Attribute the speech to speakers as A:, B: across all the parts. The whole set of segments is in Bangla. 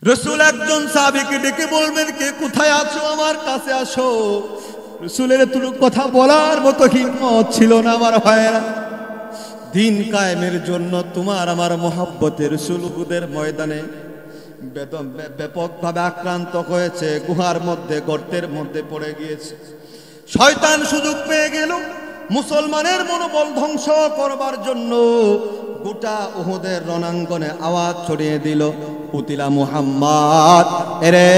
A: রাসূল একজন সাহাবীকে ডেকে বলবেন, কে কোথায় আছো, আমার কাছে আসো। রাসূলের তুলু কথা বলার মতো হিম্মত ছিল না আমার ভাইয়েরা। দিন কায়েমের জন্য তোমার আমার মহব্বতের রাসূল উহুদের ময়দানে ব্যাপকভাবে আক্রান্ত হয়েছে, গুহার মধ্যে গর্তের মধ্যে পড়ে গিয়েছে। শয়তান সুযোগ পেয়ে গেল মুসলমানের মনোবল ধ্বংস করবার জন্য। গোটা উহুদের রণাঙ্গনে আওয়াজ ছড়িয়ে দিল, কুতিলা মুহাম্মদ। এরে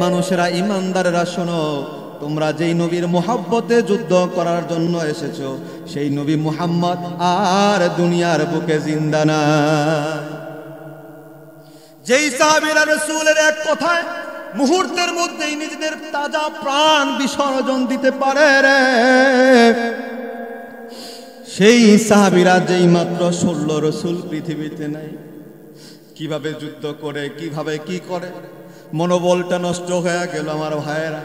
A: মানুষেরা, ইমানদারেরা শোনো, তোমরা যেই নবীর মহব্বতে যুদ্ধ করার জন্য এসেছো, সেই নবী মুহাম্মদ আর দুনিয়ার বুকে জিন্দা না। যেই সাহাবীরা রাসূলের এক কথায় মুহূর্তের মধ্যেই নিজেদের তাজা প্রাণ বিসর্জন দিতে পারে রে, সেই সাহাবীরা যেই মাত্র 16 রাসূল পৃথিবীতে নাই, কিভাবে যুদ্ধ করে, কিভাবে কি করে, মনোবলটা নষ্ট হয়ে গেল আমার ভাইয়েরা।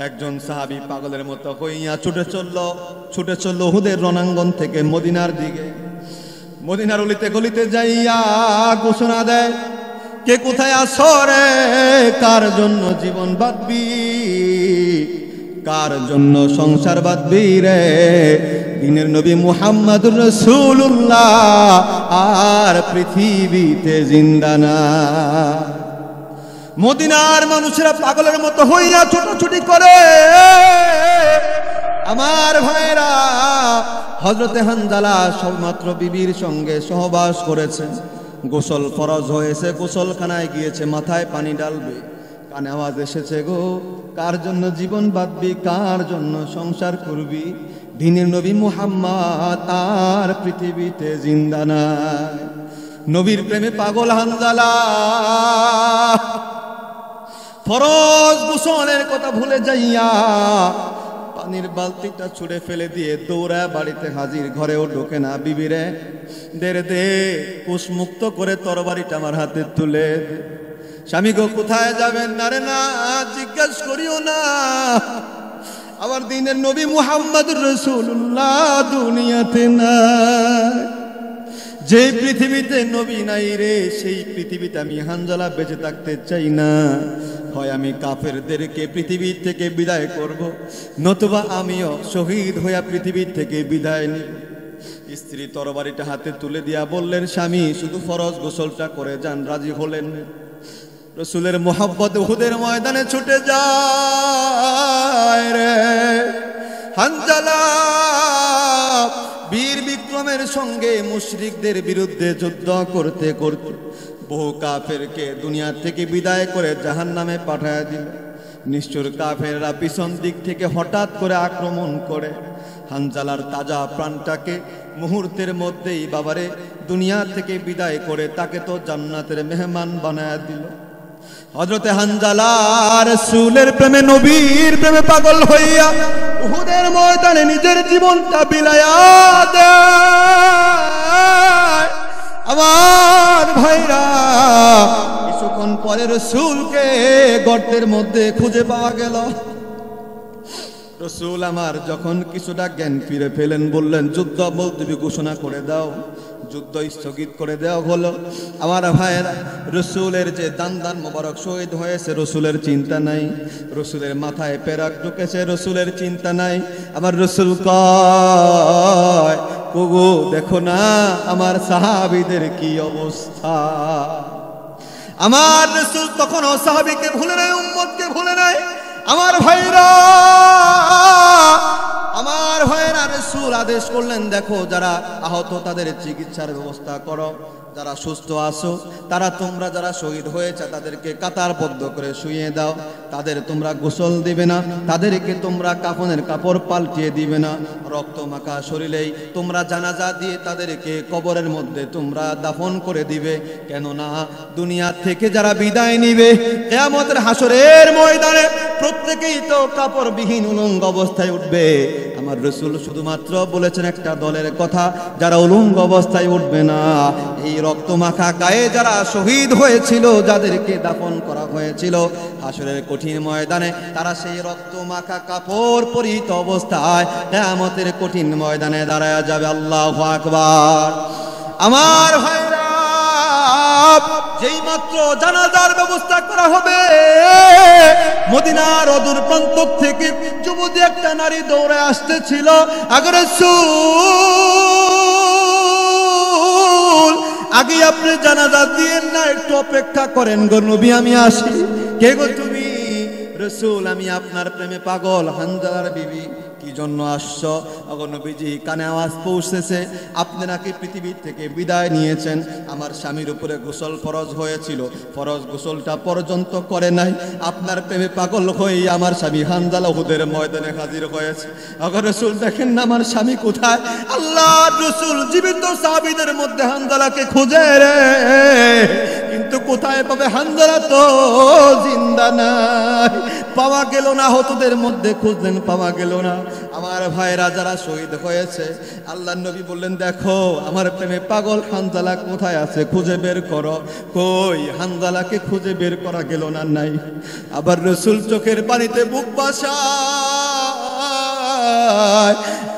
A: একজন সাহাবী পাগলের মতো হইয়া ছুটে চলল উহুদের রণাঙ্গন থেকে মদিনার দিকে। মদিনার অলিতে গলিতে যাইয়া ঘোষণা দেয়, কে কোথায় আছো রে, কার জন্য জীবন বাঁধবি, কার জন্য সংসার বাঁধবি রে। দিনের নবী মুহাম্মদুর রাসূলুল্লাহ আর পৃথিবীতে জিন্দা না। মদিনার মানুষেরা পাগলের মতো হইয়া ছোটাছুটি করে। আমার ভাইরা, হযরতে হানজালা সবমাত্র বিবির সঙ্গে সহবাস করেছে, গোসল ফরজ হয়েছে, গোসলখানায় গিয়েছে, মাথায় পানি ডালবে, কানে আওয়াজ এসেছে, গো কার জন্য জীবন বাঁধবি, কার জন্য সংসার করবি। দিনের নবী মুহাম্মদ আর পৃথিবীতে জিন্দা নাই। নবীর প্রেমে পাগল হানজালা ফরজ গোসলের কথা ভুলে যাইয়া পানির বালতিটা ছুঁড়ে ফেলে দিয়ে দৌড়া বাড়িতে হাজির। ঘরেও ঢোকে না, বিবিরে দে কুশমুক্ত করে তরবারিটা আমার হাতে তুলে দে। স্বামী গো কোথায় যাবেন, না রে না জিজ্ঞেস করিও না, আবার দিনের নবী মুহাম্মদুর রাসূলুল্লাহ দুনিয়াতে নাই। যে পৃথিবীতে নবী নাই রে, সেই পৃথিবীতে আমি হানজালা বেঁচে থাকতে চাই না। হয় আমি কাফেরদেরকে পৃথিবী থেকে বিদায় করব, নতুবা আমিও শহীদ হইয়া পৃথিবী থেকে বিদায় নিব। স্ত্রী তরবারিটা হাতে তুলে দিয়া বললেন, স্বামী শুধু ফরজ গোসলটা করে যান। রাজি হলেন। রাসূলের মহব্বত উহুদের ময়দানে ছুটে যায় রে। হানজালা বীর বিক্রমের সঙ্গে মুশরিকদের বিরুদ্ধে যুদ্ধ করতে করতে বহু কাফেরকে দুনিয়া থেকে বিদায় করে জাহান্নামে পাঠায় দিল। নিষ্ঠুর কাফেররা পিছন দিক থেকে হঠাৎ করে আক্রমণ করে হানজালার তাজা প্রাণটাকে মুহূর্তের মধ্যেই বাবারে দুনিয়া থেকে বিদায় করে তাকে তো জান্নাতের মেহমান বানায় দিল। হযরতে হানজালা রাসূলের প্রেমে, নবীর প্রেমে পাগল হইয়া উহুদের ময়দানে নিজের জীবনটা বিলায়া দেয়। আমার ভাইরা, কিছুক্ষণ পরে রাসূলকে গর্তের মধ্যে খুঁজে পাওয়া গেল। রাসূল আমার যখন কিছুটা জ্ঞান ফিরে পেলেন, বললেন, যুদ্ধ বলতে ঘোষণা করে দাও। যুদ্ধ স্থগিত করে দেওয়া হলো। আমার ভাইয়েরা, রসুলের যে দান দান মোবারক শহীদ হয়েছে, রসুলের চিন্তা নাই। রসুলের মাথায় পেরাক ঢুকেছে, রসুলের চিন্তা নাই। আমার রসুল কয়, ওগো দেখো না আমার সাহাবীদের কি অবস্থা। আমার রসুল তখন সাহাবীকে ভুলে নাই, উম্মতকে ভুলে নাই। আমার ভাইরা, আমার ভাইরা, রাসূল আদেশ করলেন, দেখো যারা আহত তাদের চিকিৎসার ব্যবস্থা করো, যারা সুস্থ আছো তারা, তোমরা যারা শহীদ হয়েছে তাদেরকে কাতারবদ্ধ করে শুইয়ে দাও। তাদের তোমরা গোসল দিবে না, তাদেরকে তোমরা কাফনের কাপড় পাল্টিয়ে দিবে না। রক্ত মাখা শরীরেই তোমরা জানাজা দিয়ে তাদেরকে কবরের মধ্যে তোমরা দাফন করে দিবে। কেননা দুনিয়া থেকে যারা বিদায় নিবে কিয়ামতের হাসরের ময়দানে প্রত্যেকেই তো কাপড়বিহীন উলঙ্গ অবস্থায় উঠবে। আমার রাসূল শুধুমাত্র বলেছেন একটা দলের কথা, যারা উলঙ্গ অবস্থায় উঠবে না। এই রক্তমাখা গায়ে যারা শহীদ হয়েছিল, যাদেরকে দাফন করা হয়েছিল হাসরের কঠিন ময়দানে, তারা সেই রক্তমাখা কাপড় পরিহিত অবস্থায় কিয়ামতের কঠিন ময়দানে দাঁড়ায়া যাবে। আল্লাহু আকবার। আমার ভাইরা, যেই মাত্র জানাজার ব্যবস্থা করা হবে, মদিনার অদূর প্রান্ত থেকে যুবতী একটা নারী দৌড়ে আসতেছিল। আগে রাসূল, আগে আপনি জানাজা দিয়েন না, একটু অপেক্ষা করেন গো নবী, আমি আসি। কে গো তুমি? রাসূল, আমি আপনার প্রেমে পাগল, হানজালার বিবি। কি জন্য আসছো? ওগো নবীজি, কানে আওয়াজ পৌঁছেছে আপনি নাকি পৃথিবী থেকে বিদায় নিয়েছেন। আমার স্বামীর উপরে গোসল ফরজ হয়েছিল, ফরজ গোসলটা পর্যন্ত করে নাই। আপনার প্রেমে পাগল হয়ে আমার স্বামী হানজালা উহুদের ময়দানে হাজির হয়েছে। ওগো রাসূল, দেখেন না আমার স্বামী কোথায়। আল্লাহর রাসূল জীবিত সাহাবীদের মধ্যে হানজালাকে খুঁজে রে, কিন্তু কোথায় পাবে? হানজালা তো জিন্দা নাই, পাওয়া গেল না। হতদের মধ্যে খুঁজলেন, পাওয়া গেল না। আমার ভাইরা যারা শহীদ হয়েছে, আল্লাহর নবী বললেন, দেখো আমার প্রেমে পাগল হানজালা কোথায় আছে, খুঁজে বের করো। কই? হানজালাকে খুঁজে বের করা গেল না, নাই। আবার রাসূল চোখের পানিতে বুক ভাসায়।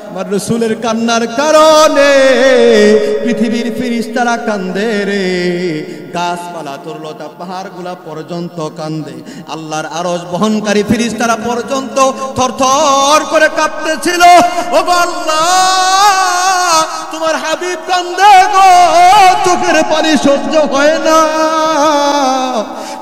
A: আমার রাসূলের কান্নার কারণে পৃথিবীর ফেরেশতারা কান্দে রে, গাছপালা তরলতা পাহাড়গুলা পর্যন্ত কান্দে, আল্লাহর আরশ বহনকারী ফেরেশতারা পর্যন্ত থরথর করে কাঁপতেছিল। ও আল্লাহ, তোমার হাবিব কান্দে গো, চোখের পানি সহ্য হয় না,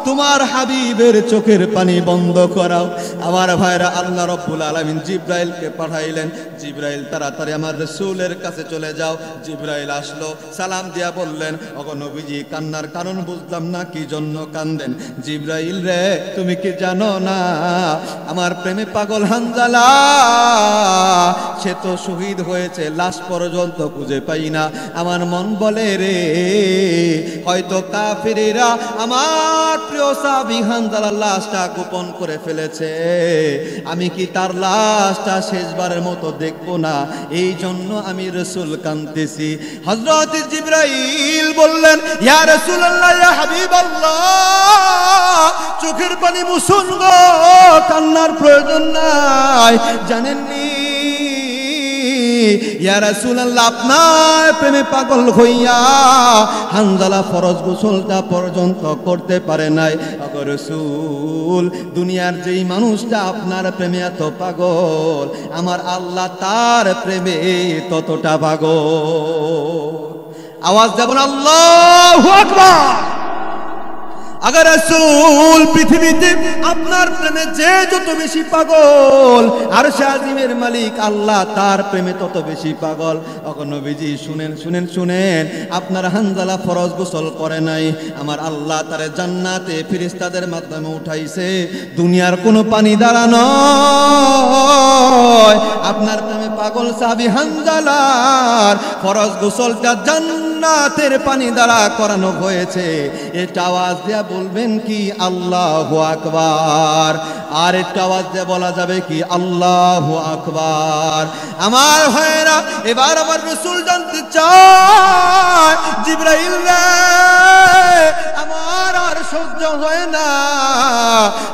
A: তোমার হাবিবের চোখের পানি বন্ধ করাও। আমার ভাইরা, আল্লাহ রাব্বুল আলামিন জিবরাইলকে পাঠাইলেন। জিবরাইল, তাড়াতাড়ি আমার রাসূলের কাছে চলে যাও। জিবরাইল আসলো, সালাম দিয়া বললেন, ওগো নবীজি, কান্নার কারণ বুঝলাম না, কি জন্য কান্দেন? জিবরাইল রে, তুমি কি জানো না আমার প্রেমে পাগল হানজালা, সে তো শহীদ হয়েছে, লাশ পর্যন্ত খুঁজে পাই না। আমার মন বলে রে, হয়তো কাফেরেরা আমার প্রিয় সাহাবী হানজালার লাশটা গোপন করে ফেলেছে, আমি কি তার লাশটা শেষবারের মতো দেখবো না, এই জন্য আমি রাসূল কাঁদতেছি। হযরত জিবরাইল বললেন, ইয়া রাসূলুল্লাহ, ইয়া হাবিবাল্লাহ, চোখের পানি মুছুন গো, কান্নার প্রয়োজন নাই। জানেননি ইয়া রাসূলুল্লাহ, আপনার প্রেমে পাগল হইয়া হানজালা ফরজ গোসলটা পর্যন্ত করতে পারে নাই। ওগো রাসূল, দুনিয়ার যেই মানুষটা আপনার প্রেমে এত পাগল, আমার আল্লাহ তার প্রেমে ততটা পাগল। আওয়াজ দেবেন আল্লাহু আকবার। আগে রাসূল, পৃথিবীতে আপনার প্রেমে যে যত বেশি পাগল, আরশে আজিমের মালিক আল্লাহ তার প্রেমে তত বেশি পাগল। ওগো নবীজি, শুনেন শুনেন শুনেন, আপনার হানজালা ফরজ গোসল করে নাই, আমার আল্লাহ তারে জান্নাতে ফেরেশতাদের মাধ্যমে উঠাইছে। দুনিয়ার কোনো পানি দ্বারা নয়, আপনার প্রেমে পাগল সাহাবী হানজালার ফরজ গোসলটা জান্নাতের পানি দ্বারা করানো হয়েছে। এটা আওয়াজ দিয়া বলবেন কি আল্লাহু আকবার? আর একটা আওয়াজ দিয়ে বলা যাবে কি আল্লাহু আকবার? আমার ভাইরা, এবার আমার রাসূল জানতে চায়, জিবরাইল রে, আমার আর সহ্য হয় না,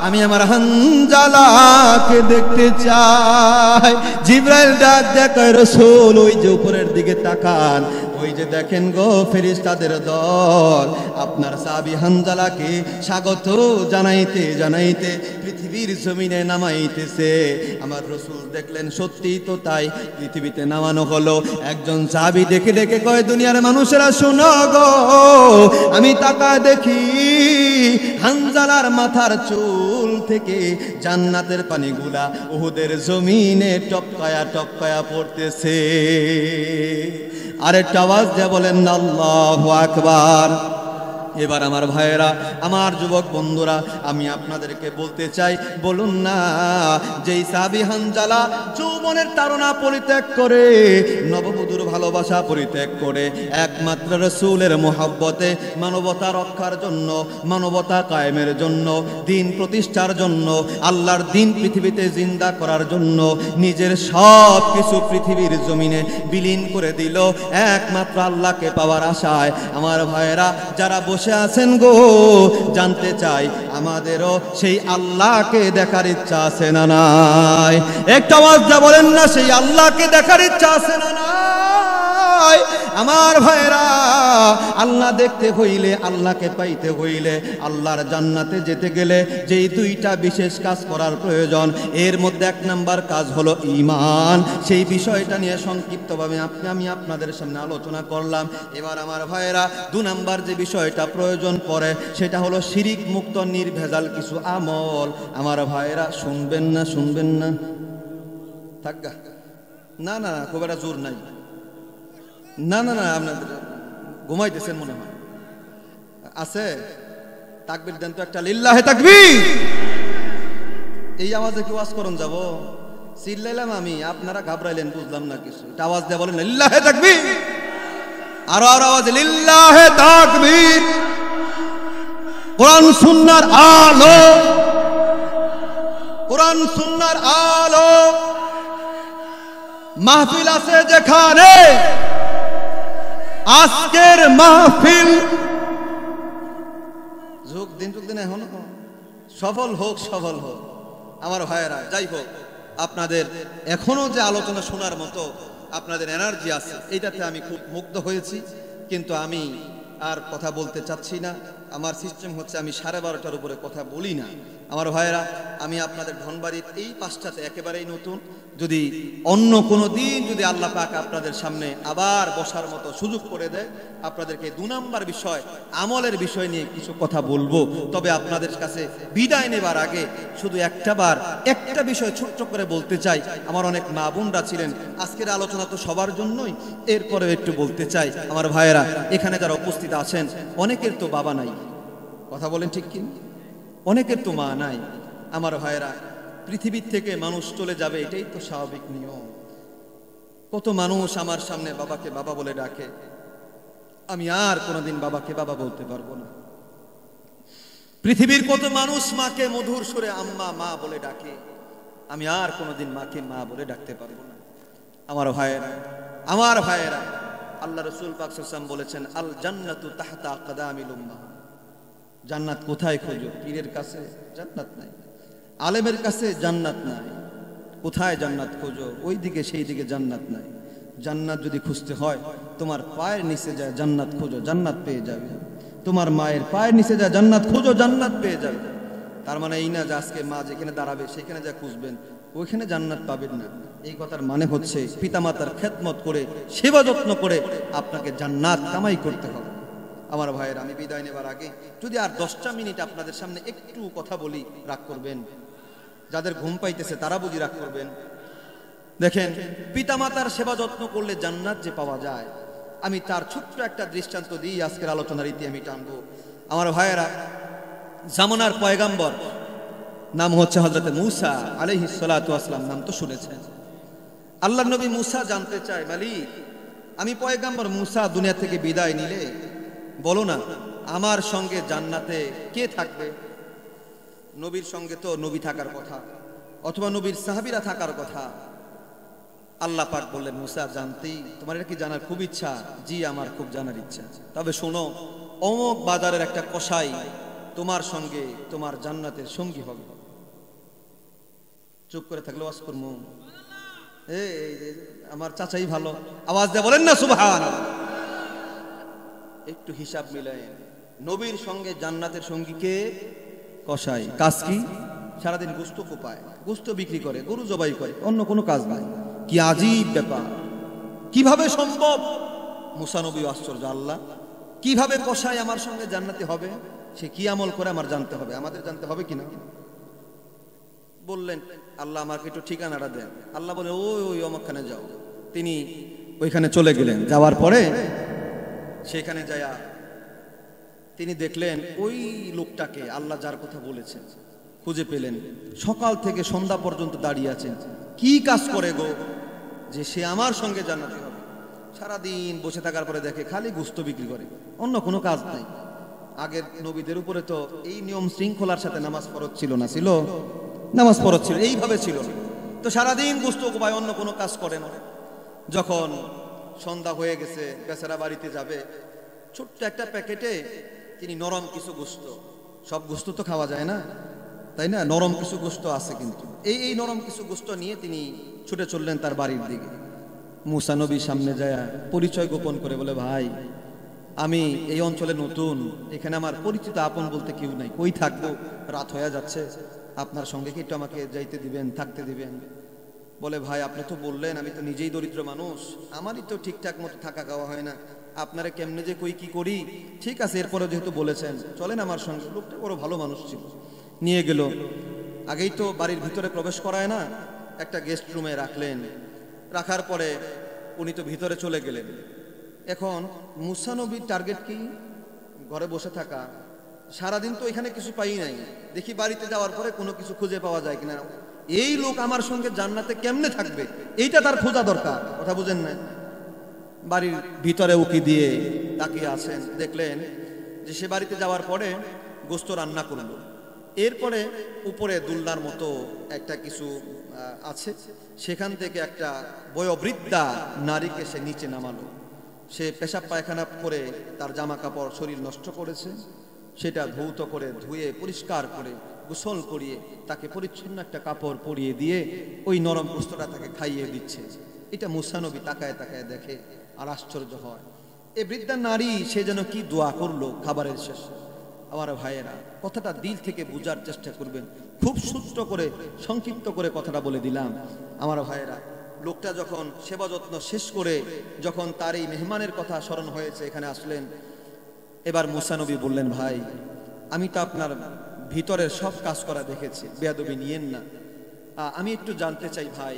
A: আমি আমার হানজালাকে দেখতে চাই। জিবরাইল ডাক দেখে, রাসূল ওই যে উপরের দিকে তাকান, ওই যে দেখেন গো ফেরেশতাদের দল আপনার সাহাবী হানজালাকে স্বাগত জানাইতে জানাইতে পৃথিবীর জমিনে নামাইতেছে। আমার রাসূল দেখলেন সত্যি তো তাই, পৃথিবীতে নামানো হলো। একজন সাহাবী দেখে দেখে কয়, দুনিয়ার মানুষেরা শোনো গো, আমি তাকায় দেখি হানজালার মাথার চুল থেকে জান্নাতের পানিগুলা উহুদের জমিনে টপকায়া টপকায়া পড়তেছে। আরেকটা আওয়াজ দিয়ে বলেন আল্লাহু আকবার। এবার আমার ভাইয়েরা, আমার যুবক বন্ধুরা, আমি আপনাদেরকে বলতে চাই, বলুন না, যেই সাহাবী হানজালা যৌবনের তাড়না পরিত্যাগ করে, নববধূর ভালোবাসা পরিত্যাগ করে, একমাত্র রাসূলের মুহাব্বতে মানবতা রক্ষার জন্য, মানবতা কায়েমের জন্য, দিন প্রতিষ্ঠার জন্য, আল্লাহর দিন পৃথিবীতে জিন্দা করার জন্য নিজের সব কিছু পৃথিবীর জমিনে বিলীন করে দিল একমাত্র আল্লাহকে পাওয়ার আশায়। আমার ভাইয়েরা যারা বসে আছেন গো, জানতে চাই আমাদেরও সেই আল্লাহকে দেখার ইচ্ছা আছে না নাই? একটা আওয়াজ দিয়ে বলেন না, সেই আল্লাহকে দেখার ইচ্ছা আছে না নাই? আমার ভাইরা, আল্লাহ দেখতে হইলে, আল্লাহকে পাইতে হইলে, আল্লাহর জান্নাতে যেতে গেলে যেই দুইটা বিশেষ কাজ করার প্রয়োজন, এর মধ্যে এক নাম্বার কাজ হলো ঈমান। সেই বিষয়টা নিয়ে সংক্ষিপ্তভাবে আমি আপনাদের সামনে আলোচনা করলাম। এবার আমার ভাইরা, 2 নাম্বার যে বিষয়টা প্রয়োজন পড়ে সেটা হলো শিরিক মুক্ত নির্ভেজাল কিছু আমল। আমার ভাইরা, শুনবেন না? শুনবেন না? থাকগা না না না, খুব একটা জোর নাই। না না না, আপনাদের ঘুমাইতেছেন মনে হয়। আছে তাকবীর দেন তো একটা, লিল্লাহে তাকবীর। এই আওয়াজে কি ওয়াজ করুন যাব? চিল্লাইলাম আমি, আপনারা ঘাবড়াইলেন, বুঝলাম না কিছু। এটা আওয়াজ দিয়ে বলেন লিল্লাহে তাকবীর। আরো আরো আওয়াজ, লিল্লাহে তাকবীর। কোরআন সুন্নাহর আলো, কোরআন সুন্নাহর আলো। মাহফিল আছে যেখানে, আজকের মাহফিল যোগ দিন এখন সফল হোক, সফল হোক। আমার ভাইয়েরা, যাই হোক, আপনাদের এখনো যে আলোচনা শোনার মতো আপনাদের এনার্জি আছে, এইটাতে আমি খুব মুগ্ধ হয়েছি। কিন্তু আমি আর কথা বলতে চাচ্ছি না। আমার সিস্টেম হচ্ছে আমি 12:30টার উপরে কথা বলি না। আমার ভাইয়েরা, আমি আপনাদের ধনবাড়ির এই পাশটাতে একেবারেই নতুন। যদি অন্য কোনো দিন যদি আল্লাহ পাক আপনাদের সামনে আবার বসার মতো সুযোগ করে দেয়, আপনাদেরকে 2 নাম্বার বিষয়, আমলের বিষয় নিয়ে কিছু কথা বলবো। তবে আপনাদের কাছে বিদায় নেবার আগে শুধু একটা বিষয় ছোট্ট করে বলতে চাই। আমার অনেক মা বোনরা ছিলেন, আজকের আলোচনা তো সবার জন্যই, এরপরেও একটু বলতে চাই। আমার ভাইয়েরা, এখানে যারা উপস্থিত আছেন, অনেকের তো বাবা নাই, কথা বলেন ঠিক কি? অনেকের তো মা নাই। আমার ভাইয়েরা, পৃথিবীর থেকে মানুষ চলে যাবে, এটাই তো স্বাভাবিক নিয়ম। কত মানুষ আমার সামনে বাবাকে বাবা বলে ডাকে, আমি আর কোনোদিন বাবাকে বাবা বলতে পারবো না। পৃথিবীর কত মানুষ মাকে মধুর সুরে আম্মা, মা বলে ডাকে, আমি আর কোনোদিন মাকে মা বলে ডাকতে পারবো না। আমার ভাইয়েরা, আমার ভাইয়েরা, আল্লাহ রাসূল পাক সাল্লাল্লাহু আলাইহি ওয়াসাল্লাম বলেছেন, আল জান্নাতু তাহতা আকদামিল উম্মাহ। জান্নাত কোথায় খোঁজো? পীরের কাছে জান্নাত নাই, আলেমের কাছে জান্নাত নাই। কোথায় জান্নাত খোঁজো? ওই দিকে, সেই দিকে জান্নাত নাই। জান্নাত যদি খুঁজতে হয়, তোমার পায়ের নিচে যায় জান্নাত খোঁজো, জান্নাত পেয়ে যাবে। তোমার মায়ের পায়ের নিচে যায় জান্নাত খোঁজো, জান্নাত পেয়ে যাবে। তার মানে এই না যে আজকে মা যেখানে দাঁড়াবে সেখানে যা খুঁজবেন ওইখানে জান্নাত পাবেন না। এই কথার মানে হচ্ছে পিতামাতার খেদমত করে, সেবা যত্ন করে আপনাকে জান্নাত কামাই করতে হবে। আমার ভাইয়ের, আমি বিদায় নেবার আগে যদি আর 10টা মিনিট আপনাদের সামনে একটু কথা বলি, রাগ করবেন? যাদের ঘুম পাইতেছে তারা বুঝি রাগ করবেন? দেখেন, পিতামাতার সেবা যত্ন করলে জান্নাত যে পাওয়া যায়, আমি তার ছোট্ট একটা দৃষ্টান্ত দিই, আজকের আলোচনার ইতি আমি টানবো। আমার ভাইয়েরা, জামানার পয়গাম্বর নাম হচ্ছে হযরতে মূসা আলাইহিস সালাতু ওয়াস সালাম, নাম তো শুনেছেন। আল্লাহর নবী মূসা জানতে চায়, মালিক, আমি পয়গাম্বর মূসা দুনিয়া থেকে বিদায় নিলে বলো না আমার সঙ্গে জান্নাতে কে থাকবে? নবীর সঙ্গে তো নবী থাকার কথা, অথবা নবীর সাহাবীরা থাকার কথা। আল্লাহ পাক বললেন, মূসা, জানতেই তোমার এটা কি জানার খুব ইচ্ছা? জি, আমার খুব জানার ইচ্ছা। তবে শোনো, অমুক বাজারের একটা কসাই তোমার সঙ্গে তোমার জান্নাতের সঙ্গী হবে। চুপ করে থাকলে ওয়াজ করবো? আমার চাচাই ভালো, আওয়াজ দিয়ে বলেন না সুবহানাল্লাহ। একটু হিসাব মিলায়েন, নবীর সঙ্গে জান্নাতের সঙ্গী কে? কসাই। কাজ কি? সারাদিন গোস্ত কোপায়, গোস্ত বিক্রি করে, গরু জবাই করে, অন্য কোনো কাজ নাই। কি আজীব ব্যাপার! কিভাবে সম্ভব? মূসা নবী আশ্চর্য, আল্লাহ, কিভাবে কসাই আমার সঙ্গে জান্নাতি হবে? সে কি আমল করে আমার জানতে হবে, আমাদের জানতে হবে কিনা? বললেন, আল্লাহ আমাকে একটু ঠিকানাটা দেন। আল্লাহ বলে, ওই অমুকখানে যাও। তিনি ওইখানে চলে গেলেন। যাওয়ার পরে সেখানে যায়া তিনি দেখলেন ওই লোকটাকে আল্লাহ যার কথা বলেছেন খুঁজে পেলেন। সকাল থেকে সন্ধ্যা পর্যন্ত দাঁড়িয়ে আছেন। কি কাজ করে গো যে সে আমার সঙ্গে জান্নাতি হবে? সারাদিন বসে থাকার পরে দেখে খালি গোস্ত বিক্রি করে, অন্য কোনো কাজ নাই। আগের নবীদের উপরে তো এই নিয়ম শৃঙ্খলার সাথে নামাজ ফরজ ছিল না, ছিল নামাজ ফরজ ছিল, এইভাবে ছিল। তো সারাদিন গোস্ত কোপায়, অন্য কোনো কাজ করে না। যখন সন্ধ্যা হয়ে গেছে, বেচারা বাড়িতে যাবে, ছোট্ট একটা প্যাকেটে তিনি নরম কিছু গোস্ত, সব গোস্ত তো খাওয়া যায় না, তাই না? নরম কিছু গোস্ত আছে, কিন্তু এই নরম কিছু গোস্ত নিয়ে তিনি ছুটে চললেন তার বাড়ির দিকে। মুসা নবীর সামনে যায় পরিচয় গোপন করে বলে, ভাই আমি এই অঞ্চলে নতুন, এখানে আমার পরিচিত আপন বলতে কেউ নাই, কই থাকবো, রাত হয়ে যাচ্ছে, আপনার সঙ্গে কি একটু আমাকে যাইতে দিবেন, থাকতে দিবেন? বলে, ভাই আপনি তো বললেন আমি তো নিজেই দরিদ্র মানুষ, আমারই তো ঠিকঠাক মতো থাকা খাওয়া হয় না, আপনারা কেমনে যে কই কি করি। ঠিক আছে, এরপরে যেহেতু বলেছেন চলেন আমার সঙ্গে। লোকটা বড় ভালো মানুষ ছিল, নিয়ে গেল। আগেই তো বাড়ির ভিতরে প্রবেশ করায় না, একটা গেস্ট রুমে রাখলেন। রাখার পরে উনি তো ভিতরে চলে গেলেন। এখন মুসা নবীর টার্গেট কি? ঘরে বসে থাকা। সারাদিন তো এখানে কিছু পাই নাই, দেখি বাড়িতে যাওয়ার পরে কোনো কিছু খুঁজে পাওয়া যায় কিনা, এই লোক আমার সঙ্গে জান্নাতে কেমনে থাকবে, এইটা তার খোঁজা দরকার। কথা বুঝেন না? বাড়ির ভিতরে উকি দিয়ে তাকিয়ে আছেন, দেখলেন যে সে বাড়িতে যাওয়ার পরে গোস্ত রান্না করলো। এরপরে উপরে দুলনার মতো একটা কিছু আছে, সেখান থেকে একটা বয়োবৃদ্ধা নারীকে সে নিচে নামালো। সে পেশাব পায়খানা করে তার জামা কাপড় শরীর নষ্ট করেছে, সেটা ধৌত করে ধুয়ে পরিষ্কার করে গোসল করিয়ে তাকে পরিচ্ছন্ন একটা কাপড় পরিয়ে দিয়ে ওই নরম গোস্তটা তাকে খাইয়ে দিচ্ছে। এটা মুসা নবী তাকায় তাকায় দেখে আর আশ্চর্য হয়। এই বৃদ্ধা নারী সে যেন কি দোয়া করলো খাবারের শেষে। আমার ভাইয়েরা, কথাটা দিল থেকে বোঝার চেষ্টা করবেন, খুব সূত্র করে সংক্ষিপ্ত করে কথাটা বলে দিলাম। আমার ভাইয়েরা, লোকটা যখন সেবা যত্ন শেষ করে যখন তার এই মেহমানের কথা স্মরণ হয়েছে, এখানে আসলেন, এবার মুসা নবী বললেন, ভাই আমি তো আপনার ভিতরের সব কাজ করা দেখেছি, বেয়াদবি নিয়েন না। আমি একটু জানতে চাই ভাই,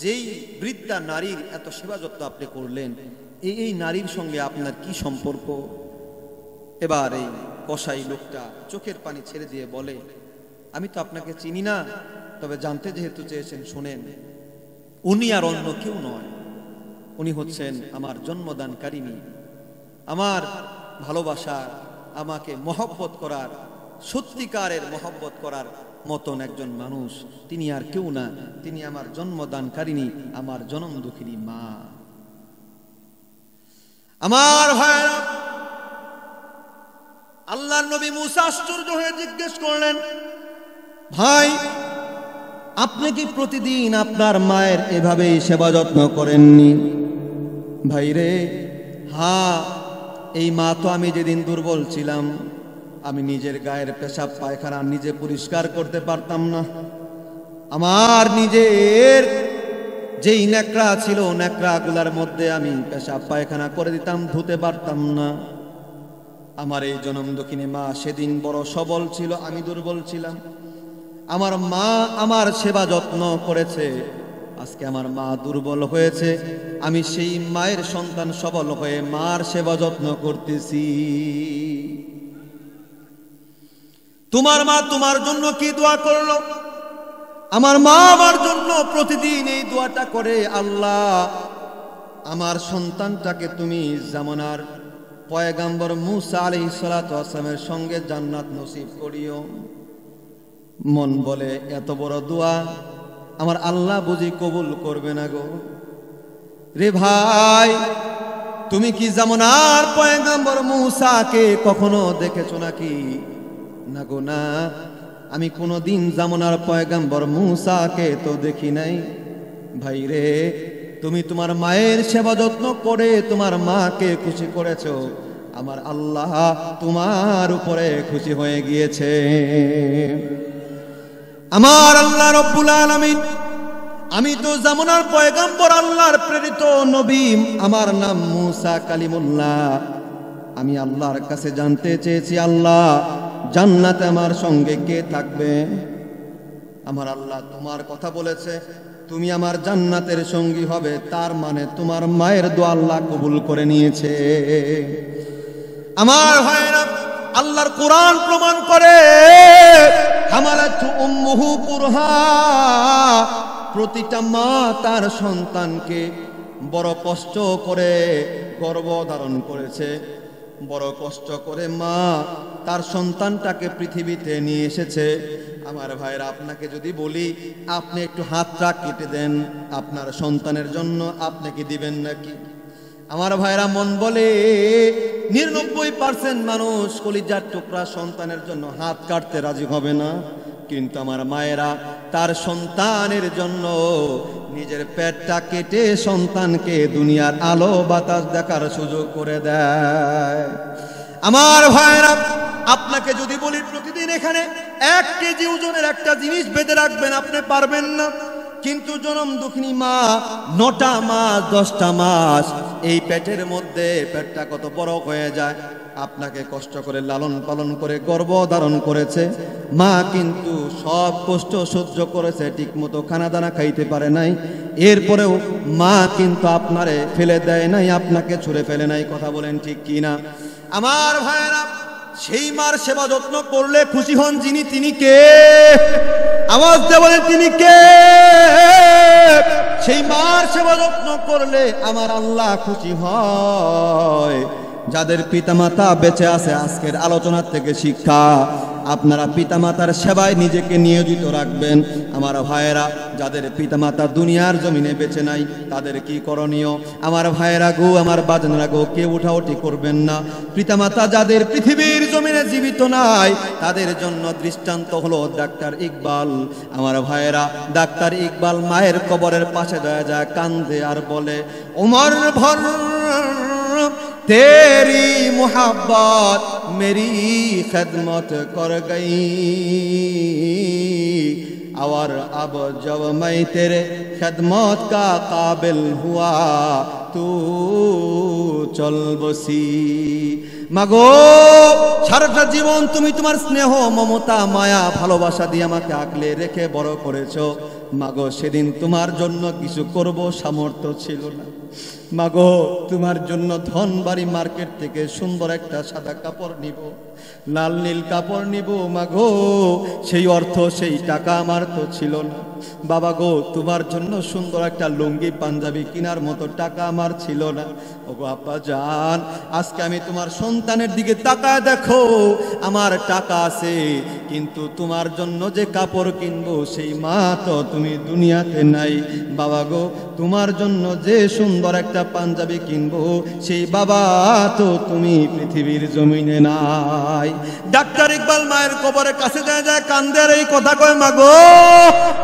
A: যেই বৃদ্ধা নারীর এত সেবা যত্ন আপনি করলেন, এই নারীর সঙ্গে আপনার কি সম্পর্ক? এবার এই কসাই লোকটা চোখের পানি ছেড়ে দিয়ে বলে, আমি তো আপনাকে চিনি না, তবে জানতে যেহেতু চেয়েছেন শোনেন, উনি আর অন্য কেউ নয়, উনি হচ্ছেন আমার জন্মদানকারিণী, আমার ভালোবাসার, আমাকে মহব্বত করার, সত্যিকারের মহব্বত করার মতন একজন মানুষ, তিনি আর কেউ না, তিনি আমার জন্মদানকারিণী, আমার জনম দুঃখিনী মা। আমার ভাইরা, আল্লাহর নবী মুসা আশ্চর্য হয়ে জিজ্ঞেস করলেন, ভাই আপনি কি প্রতিদিন আপনার মায়ের এভাবেই সেবা যত্ন করেননি? ভাই রে, হ্যাঁ, এই মা তো আমি যেদিন দুর্বল ছিলাম, আমি নিজের গায়ের পেশাব পায়খানা নিজে পরিষ্কার করতে পারতাম না, আমার নিজের যেই ন্যাকড়া ছিল ন্যাকড়াগুলার মধ্যে আমি পেশাব পায়খানা করে দিতাম, ধুতে পারতাম না। আমার এই জনম দক্ষিণী মা সেদিন বড় সবল ছিল, আমি দুর্বল ছিলাম। আমার মা আমার সেবা যত্ন করেছে, আজকে আমার মা দুর্বল হয়েছে, আমি সেই মায়ের সন্তান সবল হয়ে মার সেবা যত্ন করতেছি। তোমার মা তোমার জন্য কি দোয়া করলো? আমার মা আমার জন্য প্রতিদিন এই দোয়াটা করে, আল্লাহ আমার সন্তানটাকে তুমি জামানার পয়গাম্বর মুসা আলাইহিস সালাতু ওয়াস সালামের সঙ্গে জান্নাত নসিব করিও। মন বলে, এত বড় দোয়া আমার আল্লাহ বুঝি কবুল করবে না গো? রে ভাই, তুমি কি জামানার পয়গাম্বর মুসাকে কখনো দেখেছো নাকি? না গো না, আমি কোনোদিন জামানার পয়গাম্বর মুসাকে তো দেখি নাই। ভাই রে, তুমি তোমার মায়ের সেবা যত্ন করে তোমার মাকে খুশি করেছো, আমার আল্লাহ তোমার উপরে খুশি হয়ে গিয়েছে। আমার আল্লাহ রব্বুল আলামিন, আমি তো জামানার পয়গাম্বর, আল্লাহর প্রেরিত নবী, আমার নাম মুসা কালিমুল্লাহ। আমি আল্লাহর কাছে জানতে চেয়েছি, আল্লাহ জান্নাতে আমার সঙ্গে কে থাকবে? আমার আল্লাহ তোমার কথা বলেছে, তুমি আমার জান্নাতের সঙ্গী হবে, তার মানে তোমার মায়ের দোয়া আল্লাহ কবুল করে নিয়েছে। আমার ভাইরা, আল্লাহর কোরআন প্রমাণ করে, হামালাতহু উম্মুহু কুরহা, প্রতিটা মা তার সন্তানকে বড় কষ্ট করে গর্ভধারণ করেছে, বড় কষ্ট করে মা তার সন্তানটাকে পৃথিবীতে নিয়ে এসেছে। আমার ভাইরা, আপনাকে যদি বলি আপনি একটু হাতটা কেটে দেন আপনার সন্তানের জন্য, আপনি কি দিবেন নাকি? আমার ভাইরা, মন বলে 99% মানুষ কলিজার টুকরা সন্তানের জন্য হাত কাটতে রাজি হবে না, কিন্তু আমার মায়েরা তার সন্তানের জন্য নিজের পেটটা কেটে সন্তানকে দুনিয়ার আলো বাতাস দেখার সুযোগ করে দেয়। আমার ভাইরা, আপনাকে যদি বলি প্রতিদিন এখানে 1 কেজি ওজনের একটা জিনিস বেঁধে রাখবেন, আপনি পারবেন না। কিন্তু জনম দুঃখিনী মা 9টা মাস 10টা মাস এই পেটের মধ্যে, পেটটা কত বড় হয়ে যায়, আপনাকে কষ্ট করে লালন পালন করে গর্ভ ধারণ করেছে মা, কিন্তু সব কষ্ট সহ্য করেছে, ঠিক মতো খানা দানা খাইতে পারে নাই। এরপরেও মা কিন্তু আপনারে ফেলে দেয় নাই, আপনাকে ছুঁড়ে ফেলে নাই। কথা বলেন ঠিক কি না? আমার ভাইয়েরা, সেই মার সেবা যত্ন করলে খুশি হন যিনি, তিনি কে? আওয়াজ দিয়ে বলেন তিনি কে? সেই মার সেবা যত্ন করলে আমার আল্লাহ খুশি হয়। যাদের পিতামাতা বেঁচে আছে, আজকের আলোচনার থেকে শিক্ষা, আপনারা পিতামাতার সেবায় নিজেকে নিয়োজিত রাখবেন। আমার ভাইয়েরা, যাদের পিতামাতা দুনিয়ার জমিনে বেঁচে নাই, তাদের কি করণীয়? আমার ভাইয়েরা গো, আমার বাজনারা গো, কেউ উঠাউঠি করবেন না। পিতামাতা যাদের পৃথিবীর জমিনে জীবিত নাই, তাদের জন্য দৃষ্টান্ত হলো ডাক্তার ইকবাল। আমার ভাইয়েরা, ডাক্তার ইকবাল মায়ের কবরের পাশে যায় কান্দে আর বলে, উমর ভর तेरी मोहब्बत मेरी खिदमत कर गई, और अब जब मैं तेरे खिदमत का काबिल हुआ तू चल बसी। মাগো, সারাটা জীবন তুমি তোমার স্নেহ মমতা মায়া ভালোবাসা দিয়ে আমাকে আগলে রেখে বড় করেছো। মাগো, সেদিন তোমার জন্য কিছু করব সামর্থ্য ছিল না। মাগো, তোমার জন্য ধনবাড়ি মার্কেট থেকে সুন্দর একটা সাদা কাপড় নিব, লাল নীল কাপড় নিব। মাগো, সেই অর্থ সেই টাকা আমার তো ছিল না। বাবা গো, তোমার জন্য সুন্দর একটা লুঙ্গি পাঞ্জাবি কেনার মতো টাকা আমার ছিল না। ওগো আব্বা জান, আজকে আমি তোমার সন্তানের দিকে তাকায় দেখো, আমার টাকা আছে, কিন্তু তোমার জন্য যে কাপড় কিনবো সেই মা তো তুমি দুনিয়াতে নাই। বাবা গো, তোমার জন্য যে সুন্দর একটা পাঞ্জাবি কিনবো সেই বাবা তো তুমি পৃথিবীর জমিনে নাই। ডাক্তার ইকবাল মায়ের কবরের কাছে যায় কান্দে আর এই কথা কয়, মাগো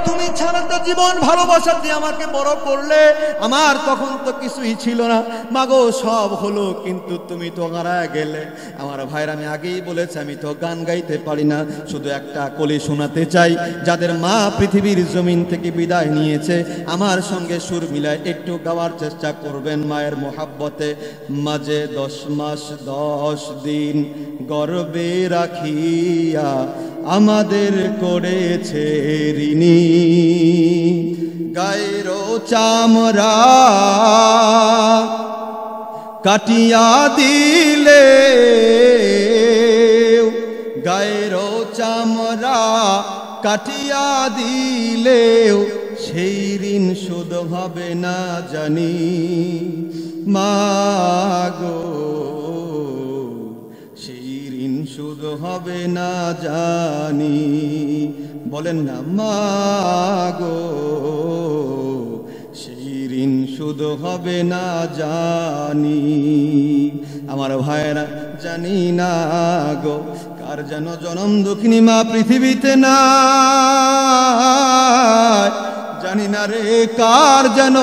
A: তুমি সারাটা জীবন ভালোবাসা দিয়ে আমাকে বড় করলে, আমার তখন তো কিছুই ছিল না। মাগো, সব হলো, কিন্তু তুমি তো হারায় গেলে। আমার ভাইরা, আমি আগেই বলেছি আমি তো গান গাইতে পারি না, শুধু একটা কলি শোনাতে চাই। যাদের মা পৃথিবীর জমিন থেকে বিদায় নিয়েছে, আমার সঙ্গে সুর মিলায় একটু গাওয়ার চেষ্টা করবেন। মায়ের মোহাব্বতে মাঝে 10 মাস 10 দিন গর্বে রাখিয়া আমাদের করেছে ঋণী, গায়ের চামড়া কাটিয়া দিলে, গায়ের চামড়া কাটিয়া দিলেও সেই ঋণ শোধ হবে না জানি। মাগো, সেই ঋণ শোধ হবে না জানি। বলেন না, মাগো, সেই ঋণ শোধ হবে না জানি। আমার ভাইরা, জানি না গো, কার যেন জনম দুঃখিনী মা পৃথিবীতে নাই। জানি না রে, কার যেন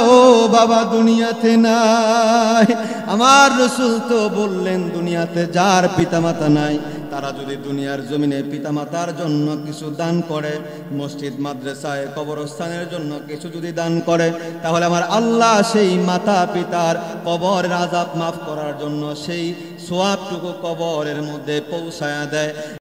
A: বাবা দুনিয়াতে নাই। আমার রাসূল তো বললেন, দুনিয়াতে যার পিতামাতা নাই, তারা যদি দুনিয়ার জমিনে পিতামাতার জন্য কিছু দান করে, মসজিদ মাদ্রাসায় কবরস্থানের জন্য কিছু যদি দান করে, তাহলে আমার আল্লাহ সেই মাতা পিতার কবরের আযাব মাফ করার জন্য সেই সওয়াবটুকু কবরের মধ্যে পৌঁছায়া দেয়।